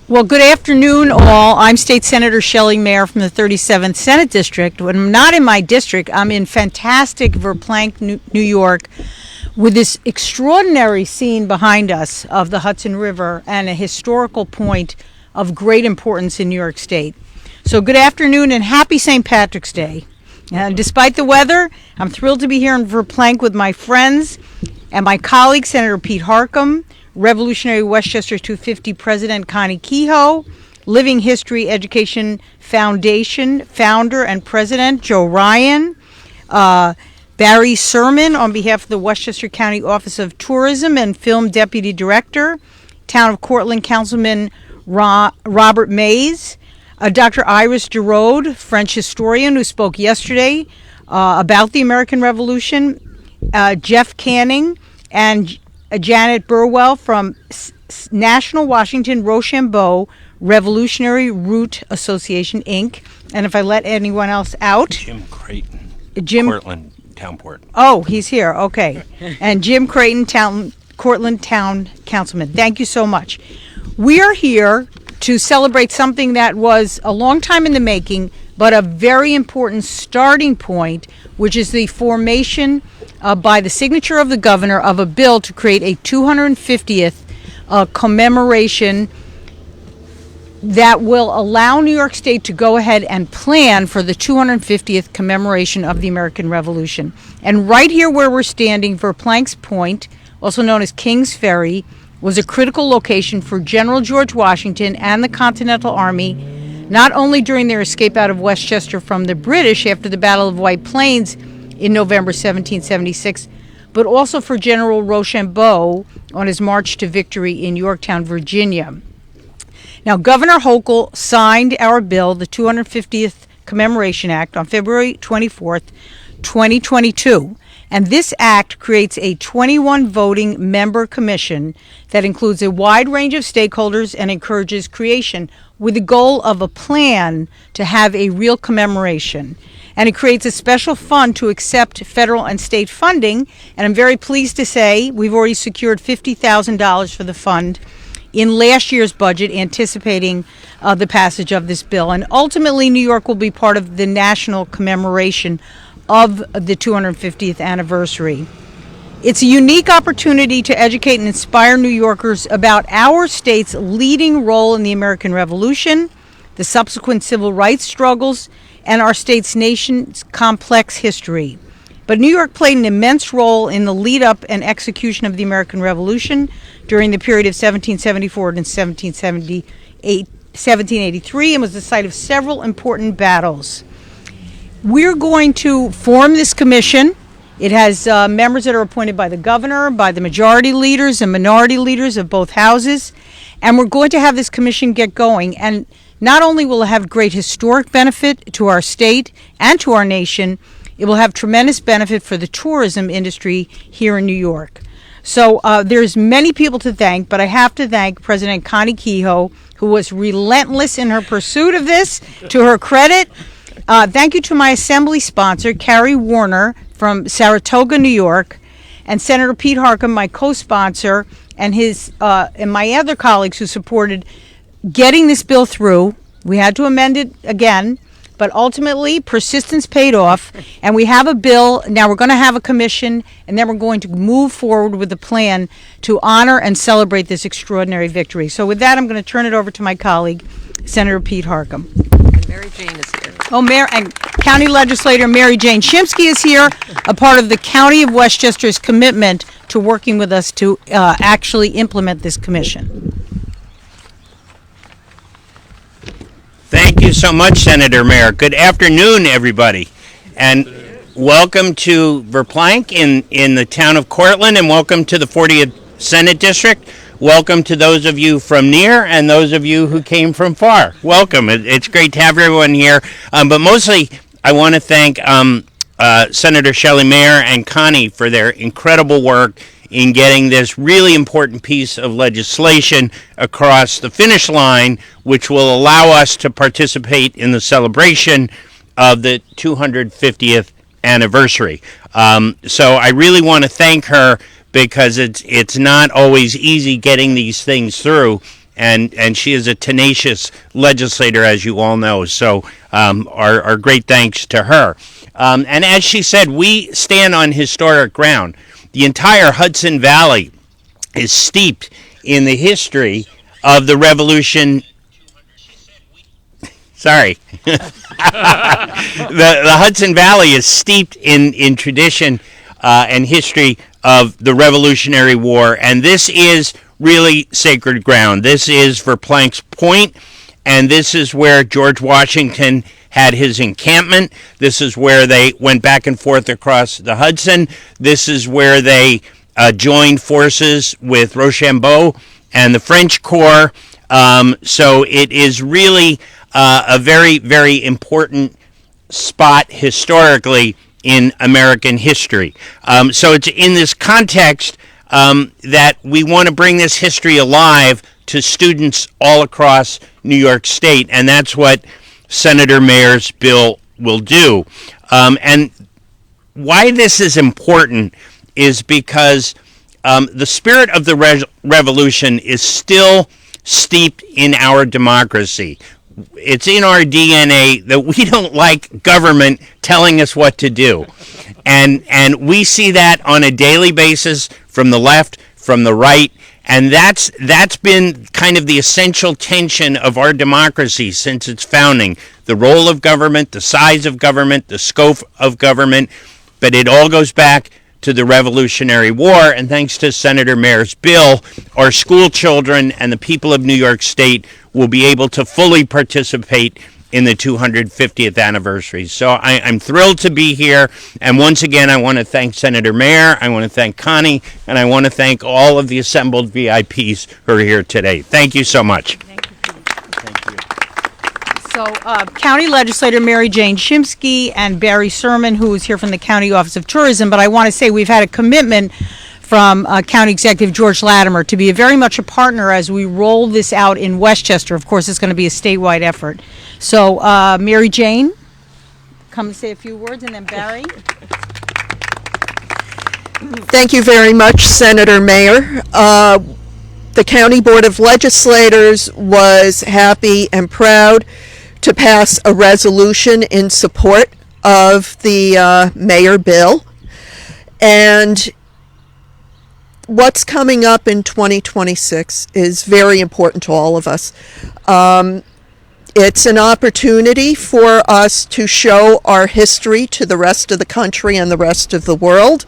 Well, good afternoon, all. I'm State Senator Shelley Mayer from the 37th Senate District. When I'm not in my district, I'm in fantastic Verplanck, New York, with this extraordinary scene behind us of the Hudson River and a historical point of great importance in New York State. So good afternoon and happy St. Patrick's Day. And despite the weather, I'm thrilled to be here in Verplanck with my friends and my colleague, Senator Pete Harckham, Revolutionary Westchester 250 President Connie Kehoe, Living History Education Foundation founder and president Joe Ryan, Barry Sermon on behalf of the Westchester County Office of Tourism and Film Deputy Director, Town of Cortland Councilman Robert Mays, Dr. Iris Giraud, French historian who spoke yesterday about the American Revolution, Jeff Canning, and Janet Burwell from National Washington Rochambeau Revolutionary Route Association, Inc. And if I let anyone else out... Jim Creighton, Jim Cortland Townport. Oh, he's here. Okay. And Jim Creighton, Cortland Town Councilman. Thank you so much. We are here to celebrate something that was a long time in the making, but a very important starting point, which is the formation by the signature of the governor of a bill to create a 250th commemoration that will allow New York State to go ahead and plan for the 250th commemoration of the American Revolution. And right here where we're standing, Verplanck's Point, also known as King's Ferry, was a critical location for General George Washington and the Continental Army, not only during their escape out of Westchester from the British after the Battle of White Plains in November 1776, but also for General Rochambeau on his march to victory in Yorktown, Virginia. Now, Governor Hochul signed our bill, the 250th Commemoration Act, on February 24th, 2022. And this act creates a 21 voting member commission that includes a wide range of stakeholders and encourages creation with the goal of a plan to have a real commemoration. And it creates a special fund to accept federal and state funding. And I'm very pleased to say we've already secured $50,000 for the fund in last year's budget, anticipating the passage of this bill. And ultimately, New York will be part of the national commemoration of the 250th anniversary. It's a unique opportunity to educate and inspire New Yorkers about our state's leading role in the American Revolution, the subsequent civil rights struggles, and our nation's complex history. But New York played an immense role in the lead up and execution of the American Revolution during the period of 1774 and 1783, and was the site of several important battles. We're going to form this commission. It has members that are appointed by the governor, by the majority leaders and minority leaders of both houses, and we're going to have this commission get going. And not only will it have great historic benefit to our state and to our nation, it will have tremendous benefit for the tourism industry here in New York. So there's many people to thank, but I have to thank President Connie Kehoe, who was relentless in her pursuit of this, to her credit. Thank you to my assembly sponsor, Carrie Warner from Saratoga, New York, and Senator Pete Harckham, my co-sponsor, and my other colleagues who supported getting this bill through. We had to amend it again, but ultimately persistence paid off, and we have a bill. Now we're going to have a commission, and then we're going to move forward with the plan to honor and celebrate this extraordinary victory. So with that, I'm going to turn it over to my colleague, Senator Pete Harckham. And Mary Jane is here. Oh, Mayor and County Legislator Mary Jane Shimsky is here, a part of the County of Westchester's commitment to working with us to actually implement this commission. Thank you so much, Senator Mayer. Good afternoon, everybody. And welcome to Verplanck in the town of Cortland, and welcome to the 40th Senate District. Welcome to those of you from near and those of you who came from far. Welcome. It's great to have everyone here. But mostly, I want to thank Senator Shelley Mayer and Connie for their incredible work in getting this really important piece of legislation across the finish line, which will allow us to participate in the celebration of the 250th anniversary. So I really want to thank her, because it's not always easy getting these things through, and she is a tenacious legislator, as you all know. So our great thanks to her. And as she said, we stand on historic ground. The entire Hudson Valley is steeped in the history of the Revolution. Sorry. the Hudson Valley is steeped in tradition and history of the Revolutionary War, and this is really sacred ground. This is Verplancks Point, and this is where George Washington had his encampment. This is where they went back and forth across the Hudson. This is where they joined forces with Rochambeau and the French Corps. So it is really a very, very important spot historically in American history. So it's in this context that we want to bring this history alive to students all across New York State, and that's what Senator Mayer's bill will do. And why this is important is because the spirit of the revolution is still steeped in our democracy. It's in our DNA that we don't like government telling us what to do. And we see that on a daily basis from the left, from the right, and that's been kind of the essential tension of our democracy since its founding. The role of government, the size of government, the scope of government, but it all goes back to the Revolutionary War, and thanks to Senator Mayer's bill, our school children and the people of New York State will be able to fully participate in the 250th anniversary. So I'm thrilled to be here, and once again I want to thank Senator Mayer, I want to thank Connie, and I want to thank all of the assembled VIPs who are here today. Thank you so much. Thank you. So County Legislator Mary Jane Shimsky and Barry Sermon, who is here from the County Office of Tourism, but I want to say we've had a commitment from County Executive George Latimer to be very much a partner as we roll this out in Westchester. Of course, it's going to be a statewide effort. So, Mary Jane, come and say a few words, and then Barry. Thank you very much, Senator Mayer. The County Board of Legislators was happy and proud to pass a resolution in support of the Mayer bill. And what's coming up in 2026 is very important to all of us. It's an opportunity for us to show our history to the rest of the country and the rest of the world.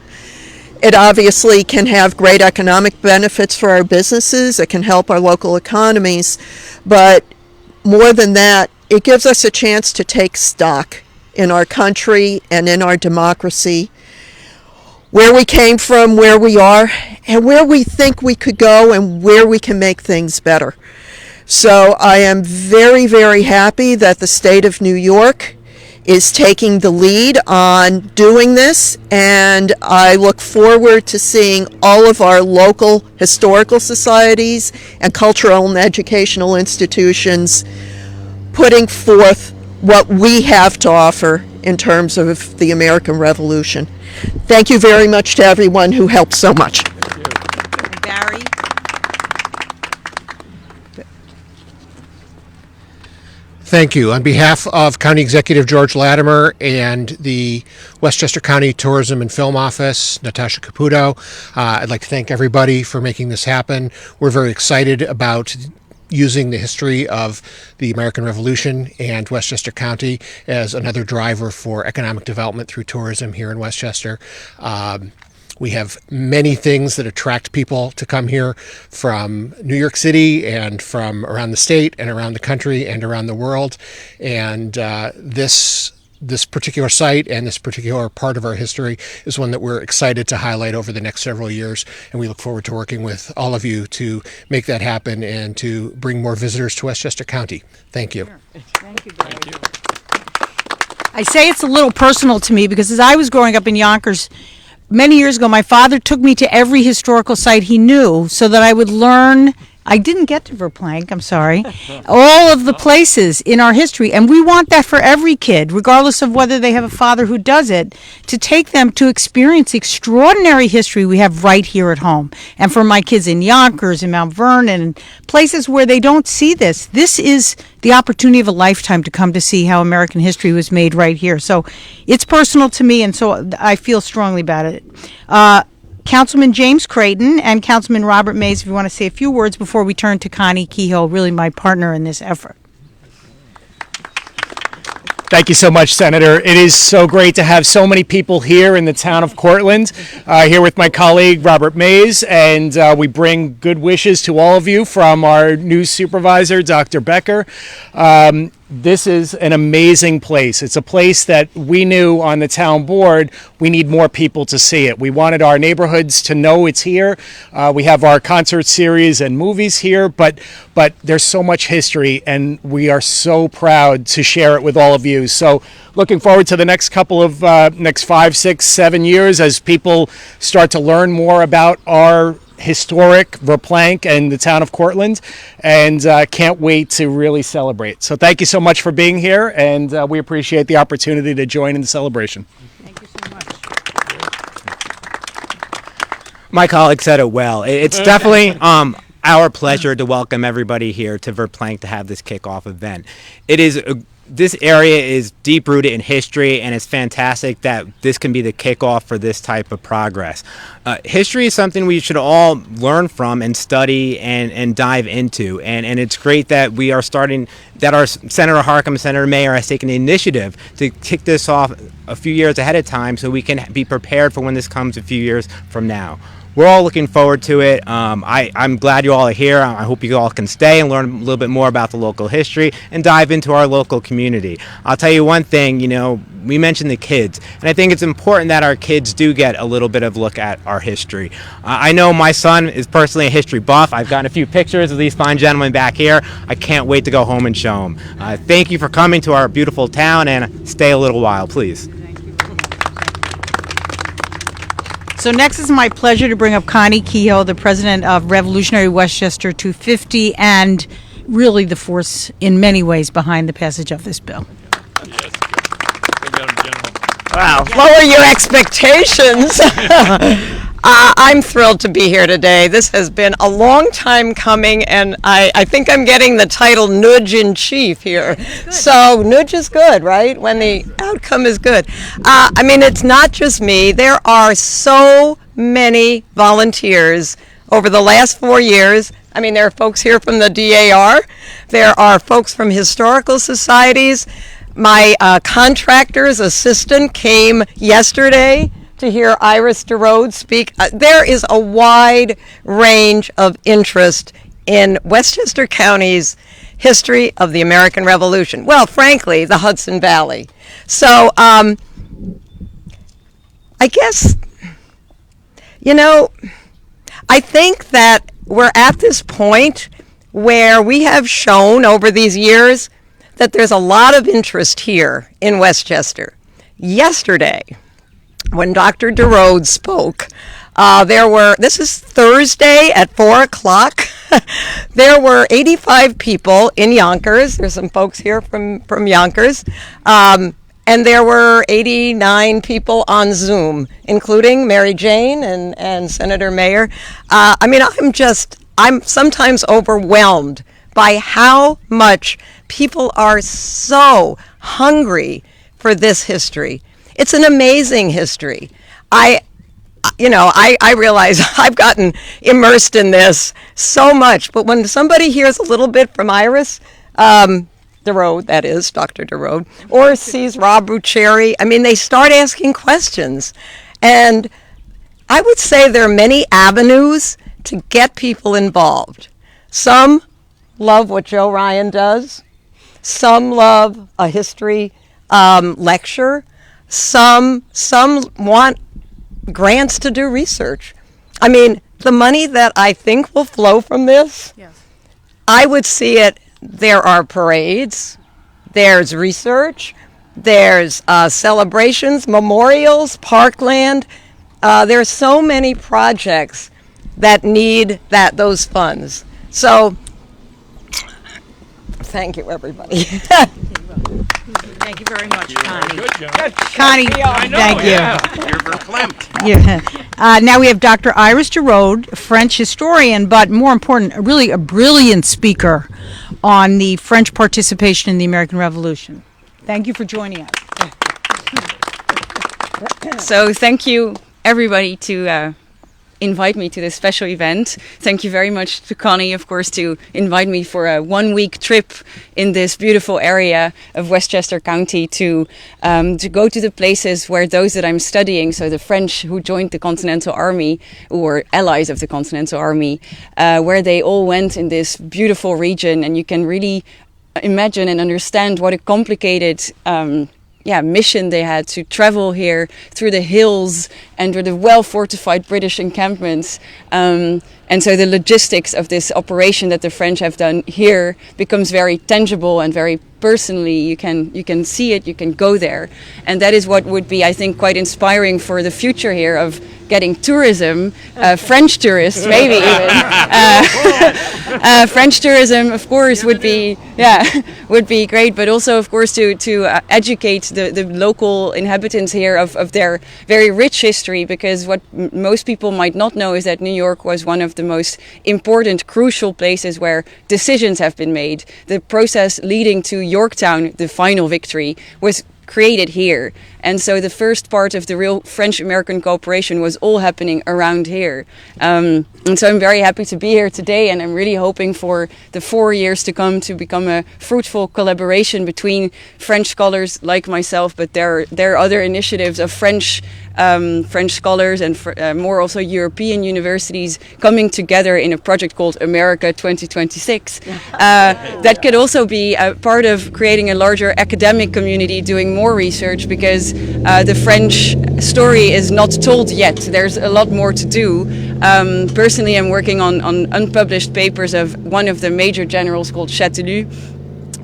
It obviously can have great economic benefits for our businesses. It can help our local economies. But more than that, it gives us a chance to take stock in our country and in our democracy, where we came from, where we are, and where we think we could go and where we can make things better. So I am very, very happy that the state of New York is taking the lead on doing this, and I look forward to seeing all of our local historical societies and cultural and educational institutions putting forth what we have to offer in terms of the American Revolution. Thank you very much to everyone who helped so much. Barry. Thank you. On behalf of County Executive George Latimer and the Westchester County Tourism and Film Office, Natasha Caputo, I'd like to thank everybody for making this happen. We're very excited about using the history of the American Revolution and Westchester County as another driver for economic development through tourism here in Westchester. We have many things that attract people to come here from New York City and from around the state and around the country and around the world. And this particular site and this particular part of our history is one that we're excited to highlight over the next several years. And we look forward to working with all of you to make that happen and to bring more visitors to Westchester County. Thank you. Sure. Thank you, Barry. Thank you. I say it's a little personal to me because as I was growing up in Yonkers, many years ago, my father took me to every historical site he knew so that I would learn I didn't get to Verplank, I'm sorry. All of the places in our history, and we want that for every kid, regardless of whether they have a father who does it, to take them to experience the extraordinary history we have right here at home. And for my kids in Yonkers and Mount Vernon, and places where they don't see this is the opportunity of a lifetime to come to see how American history was made right here. So it's personal to me, and so I feel strongly about it. Councilman James Creighton and Councilman Robert Mays, if you want to say a few words before we turn to Connie Kehoe, really my partner in this effort. Thank you so much, Senator. It is so great to have so many people here in the town of Cortland, here with my colleague, Robert Mays, and we bring good wishes to all of you from our new supervisor, Dr. Becker. This is an amazing place. It's a place that we knew on the town board we need more people to see it. We wanted our neighborhoods to know it's here. We have our concert series and movies here, but there's so much history, and we are so proud to share it with all of you. So looking forward to the next couple of next 5, 6, 7 years as people start to learn more about our historic Verplank and the town of Cortland, and can't wait to really celebrate. So thank you so much for being here, and we appreciate the opportunity to join in the celebration. Thank you so much. My colleague said it well. It's definitely our pleasure to welcome everybody here to Verplank to have this kickoff event. This area is deep-rooted in history, and it's fantastic that this can be the kickoff for this type of progress. History is something we should all learn from and study and dive into, and it's great that we are starting, that our Senator Harcum and Senator Mayer has taken the initiative to kick this off a few years ahead of time so we can be prepared for when this comes a few years from now. We're all looking forward to it. I'm glad you all are here. I hope you all can stay and learn a little bit more about the local history and dive into our local community. I'll tell you one thing, we mentioned the kids, and I think it's important that our kids do get a little bit of look at our history. I know my son is personally a history buff. I've gotten a few pictures of these fine gentlemen back here. I can't wait to go home and show them. Thank you for coming to our beautiful town, and stay a little while, please. So next is my pleasure to bring up Connie Kehoe, the president of Revolutionary Westchester 250, and really the force in many ways behind the passage of this bill. Wow, lower your expectations. I'm thrilled to be here today. This has been a long time coming, and I think I'm getting the title Nudge in Chief here. So nudge is good, right? When the outcome is good. It's not just me. There are so many volunteers over the last 4 years. There are folks here from the DAR. There are folks from historical societies. My contractor's assistant came yesterday to hear Iris DeRode speak. There is a wide range of interest in Westchester County's history of the American Revolution. Well, frankly, the Hudson Valley. So, I guess, I think that we're at this point where we have shown over these years that there's a lot of interest here in Westchester. Yesterday, when Dr. DeRode spoke, this is Thursday at 4 o'clock, there were 85 people in Yonkers. There's some folks here from Yonkers. And there were 89 people on Zoom, including Mary Jane and Senator Mayer. I'm sometimes overwhelmed by how much people are so hungry for this history. It's an amazing history. I realize I've gotten immersed in this so much, but when somebody hears a little bit from Iris DeRode, that is, Dr. DeRode, or sees Rob Rucheri, they start asking questions. And I would say there are many avenues to get people involved. Some love what Joe Ryan does. Some love a history lecture. Some want grants to do research. The money that I think will flow from this, yes, I would see it. There are parades, there's research, there's celebrations, memorials, parkland. There's so many projects that need those funds. So, thank you, everybody. Thank you very much, Connie. Good, John. Connie, thank you. You're verklempt. Yeah. Now we have Dr. Iris Giroud, French historian, but more important, really a brilliant speaker on the French participation in the American Revolution. Thank you for joining us. So thank you, everybody, to invite me to this special event. Thank you very much to Connie, of course, to invite me for a 1-week trip in this beautiful area of Westchester County to go to the places where those that I'm studying, so the French who joined the Continental Army, or allies of the Continental Army, where they all went in this beautiful region, and you can really imagine and understand what a complicated mission they had to travel here through the hills and through the well-fortified British encampments. And so the logistics of this operation that the French have done here becomes very tangible and very personally. You can see it, you can go there. And that is what would be, I think, quite inspiring for the future here of getting tourism, French tourists maybe even. French tourism, of course, would be great, but also, of course, to educate the local inhabitants here of their very rich history, because what most people might not know is that New York was one of the most important, crucial places where decisions have been made. The process leading to Yorktown, the final victory, was created here. And so the first part of the real French-American cooperation was all happening around here. And so I'm very happy to be here today, and I'm really hoping for the 4 years to come to become a fruitful collaboration between French scholars like myself, but there are other initiatives of French scholars and more also European universities coming together in a project called America 2026. That could also be a part of creating a larger academic community doing more research, because the French story is not told yet. There's a lot more to do. Personally, I'm working on unpublished papers of one of the major generals called Châteauneuf,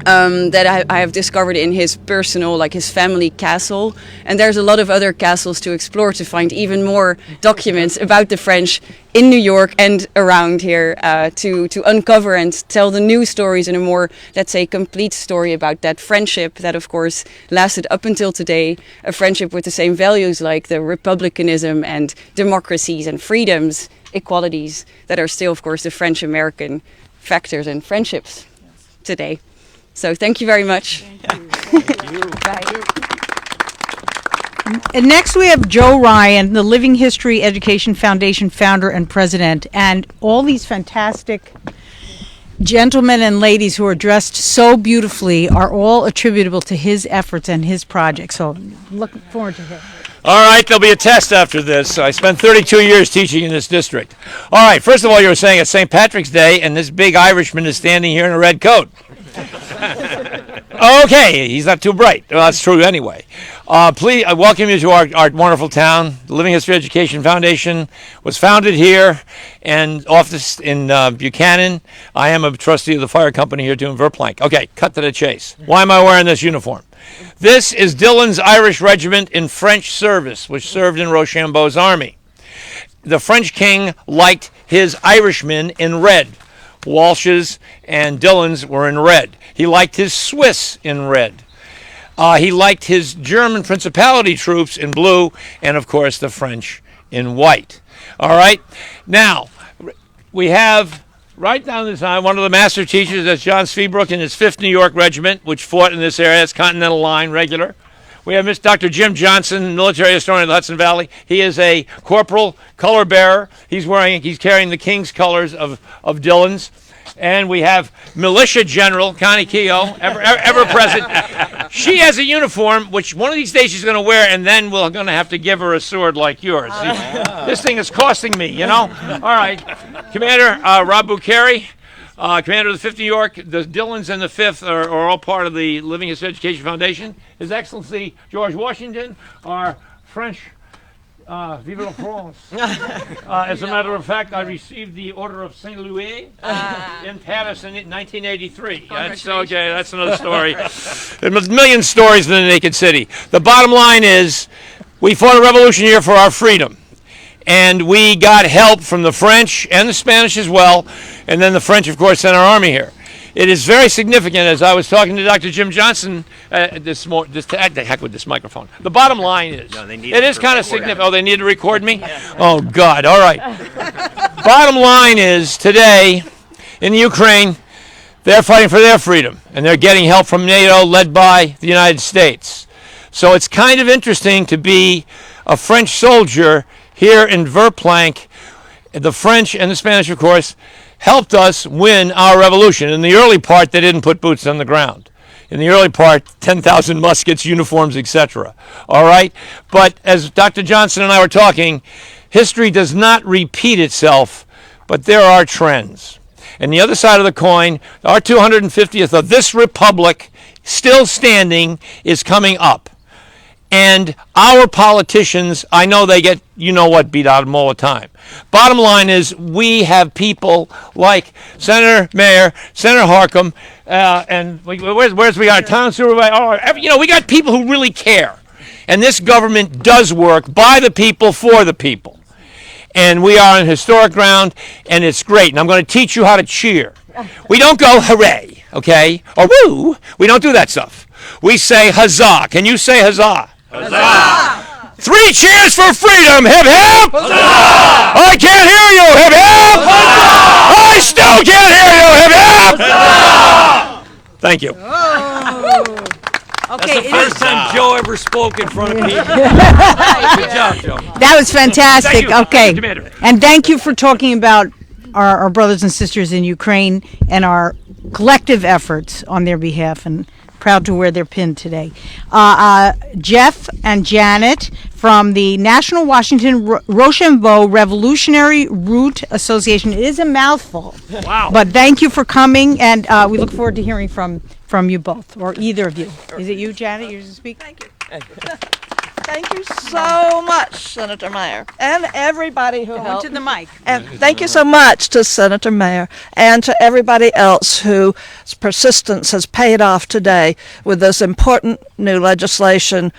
that I have discovered in his personal, like his family castle. And there's a lot of other castles to explore to find even more documents about the French in New York and around here, to uncover and tell the new stories in a more, let's say, complete story about that friendship that, of course, lasted up until today, a friendship with the same values like the republicanism and democracies and freedoms, equalities, that are still, of course, the French-American factors and friendships today. So thank you very much. And next we have Joe Ryan, the Living History Education Foundation founder and president, and all these fantastic gentlemen and ladies who are dressed so beautifully are all attributable to his efforts and his projects. So looking forward to it. All right, there'll be a test after this. I spent 32 years teaching in this district. All right, first of all, you were saying it's St. Patrick's Day, and this big Irishman is standing here in a red coat. Okay, he's not too bright. Well, that's true anyway. Please, I welcome you to our wonderful town. The Living History Education Foundation was founded here and office in Buchanan. I am a trustee of the fire company here doing Verplank. Okay, cut to the chase. Why am I wearing this uniform? This is Dillon's Irish Regiment in French service, which served in Rochambeau's army. The French king liked his Irishmen in red. Walsh's and Dillon's were in red. He liked his Swiss in red. He liked his German Principality troops in blue, and of course the French in white. All right. Now, we have right down this line one of the master teachers, that's John Sviebrook in his 5th New York Regiment, which fought in this area. It's Continental Line regular. We have Dr. Jim Johnson, military historian of the Hudson Valley. He is a corporal, color bearer. He's carrying the King's colors of Dillon's. And we have Militia General Connie Keogh, ever present. She has a uniform, which one of these days she's going to wear, and then we're going to have to give her a sword like yours. This thing is costing me, you know? All right. Commander Rob Bucheri, Commander of the 5th New York. The Dillons and the 5th are all part of the Living History Education Foundation. His Excellency George Washington, our French Vive la France. As a matter of fact, I received the Order of St. Louis in Paris in 1983. That's okay, that's another story. There's a million stories in the Naked City. The bottom line is, we fought a revolution here for our freedom. and we got help from the French and the Spanish as well, and then the French, of course, sent our army here. It is very significant, as I was talking to Dr. Jim Johnson the heck with this microphone. The bottom line is, it is kind of significant. Oh, they need to record me? Oh, God, all right. Bottom line is, today, in Ukraine, they're fighting for their freedom, and they're getting help from NATO, led by the United States. So it's kind of interesting to be a French soldier here in Verplanck. The French and the Spanish, of course, helped us win our revolution. In the early part, they didn't put boots on the ground. In the early part, 10,000 muskets, uniforms, etc. All right? But as Dr. Johnson and I were talking, history does not repeat itself, but there are trends. And the other side of the coin, our 250th of this republic, still standing, is coming up. And our politicians, I know they get, you know what, beat out of them all the time. Bottom line is, we have people like Senator Mayor, Senator Harcum, and where's we got town supervisor? You know, we got people who really care. And this government does work by the people, for the people. And we are on historic ground, and it's great. And I'm going to teach you how to cheer. We don't go hooray, okay, or woo. We don't do that stuff. We say huzzah. Can you say huzzah? Huzzah! 3 cheers for freedom! Hip hip! Huzzah! I can't hear you! Hip hip! Huzzah! I still can't hear you! Hip hip! Huzzah! Thank you. Okay, That's the first time Joe ever spoke in front of people. Good job, Joe. that was fantastic. Thank you. Okay, Thank you, Commander. and thank you for talking about our brothers and sisters in Ukraine and our collective efforts on their behalf, and proud to wear their pin today. Jeff and Janet from the National Washington Rochambeau Revolutionary Route Association. It is a mouthful. Wow. But thank you for coming, and we look forward to hearing from you both, or either of you. Is it you, Janet? You're to speak? Thank you. Thank you so much, Senator Mayer, and everybody who helped. To the mic. And thank you so much to Senator Mayer and to everybody else whose persistence has paid off today with this important new legislation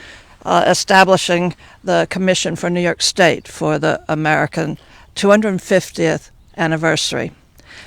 establishing the Commission for New York State for the American 250th anniversary.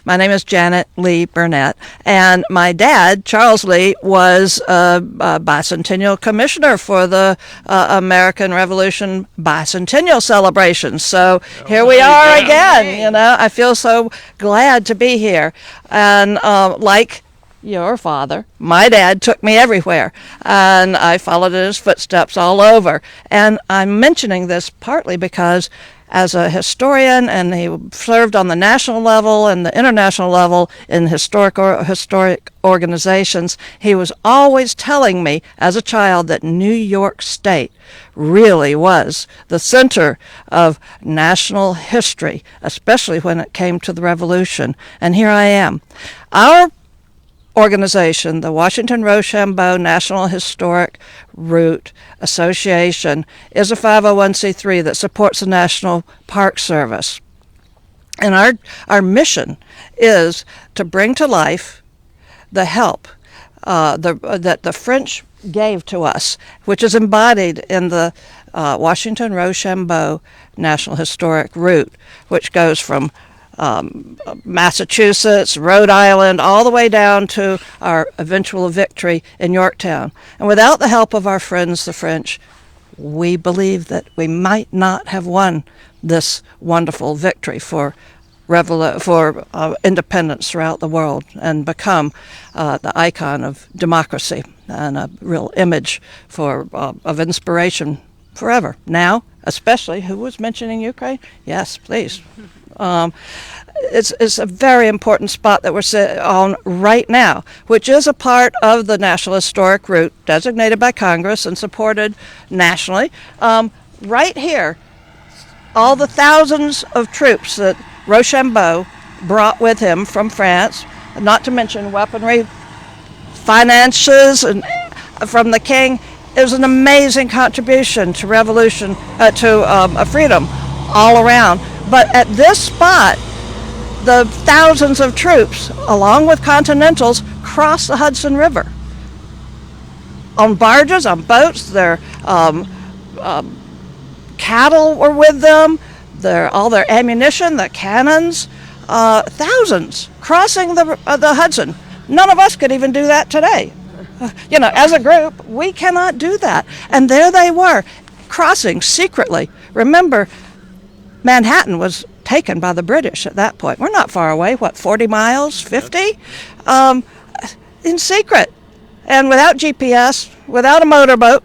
My name is Janet Lee Burnett, and my dad, Charles Lee, was a bicentennial commissioner for the American Revolution bicentennial celebration. So here we are again. You know, I feel so glad to be here. And like your father, my dad took me everywhere, and I followed in his footsteps all over. And I'm mentioning this partly because as a historian, and he served on the national level and the international level in historic organizations, he was always telling me as a child that New York State really was the center of national history, especially when it came to the Revolution. And here I am. Our organization, the Washington Rochambeau National Historic Route Association, is a 501c3 that supports the National Park Service. And our mission is to bring to life the help that the French gave to us, which is embodied in the Washington Rochambeau National Historic Route, which goes from Massachusetts, Rhode Island, all the way down to our eventual victory in Yorktown. And without the help of our friends, the French, we believe that we might not have won this wonderful victory for independence throughout the world and become the icon of democracy and a real image of inspiration forever. Now, especially, who was mentioning Ukraine? Yes, please. It's a very important spot that we're on right now, which is a part of the National Historic Route designated by Congress and supported nationally. Right here, all the thousands of troops that Rochambeau brought with him from France, not to mention weaponry, finances, and from the king. It was an amazing contribution to revolution, to freedom all around. But at this spot, the thousands of troops, along with Continentals, crossed the Hudson River. On barges, on boats, their cattle were with them, all their ammunition, their cannons, thousands crossing the Hudson. None of us could even do that today. As a group, we cannot do that. And there they were, crossing secretly. Remember, Manhattan was taken by the British at that point. We're not far away, 40 miles, 50? In secret. And without GPS, without a motorboat.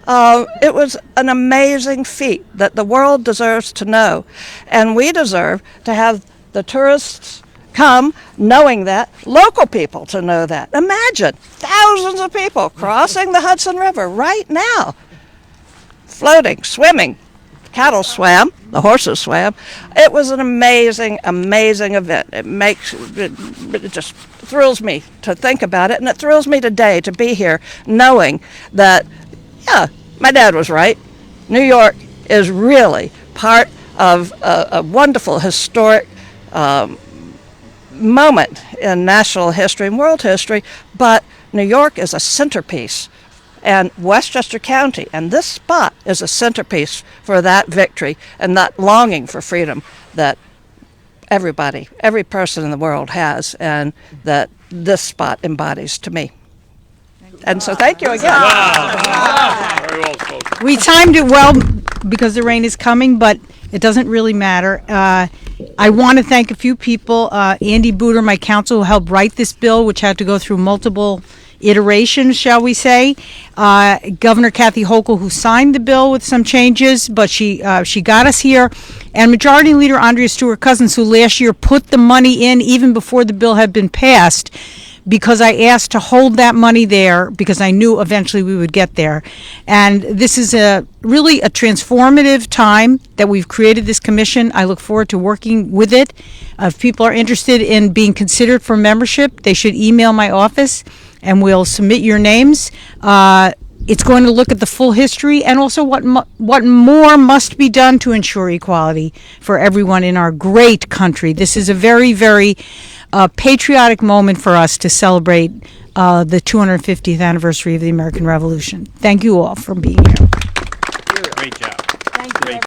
It was an amazing feat that the world deserves to know. And we deserve to have the tourists come knowing that, local people to know that. Imagine thousands of people crossing the Hudson River right now, floating, swimming. Cattle swam, the horses swam. It was an amazing, amazing event. It just thrills me to think about it, and it thrills me today to be here knowing that, yeah, my dad was right. New York is really part of a wonderful historic moment in national history and world history, but New York is a centerpiece, and Westchester County and this spot is a centerpiece for that victory and that longing for freedom that every person in the world has, and that this spot embodies to me. And so thank you again. Very well spoken. We timed it well because the rain is coming, but it doesn't really matter. I want to thank a few people. Andy Booter, my counsel, who helped write this bill, which had to go through multiple iterations, shall we say. Governor Kathy Hochul, who signed the bill with some changes, but she got us here. And Majority Leader Andrea Stewart-Cousins, who last year put the money in even before the bill had been passed, because I asked to hold that money there because I knew eventually we would get there. And this is really a transformative time that we've created this commission. I look forward to working with it. If people are interested in being considered for membership, they should email my office and we'll submit your names. It's going to look at the full history and also what more must be done to ensure equality for everyone in our great country. This is a very, very patriotic moment for us to celebrate the 250th anniversary of the American Revolution. Thank you all for being here. Great job. Thank you. Great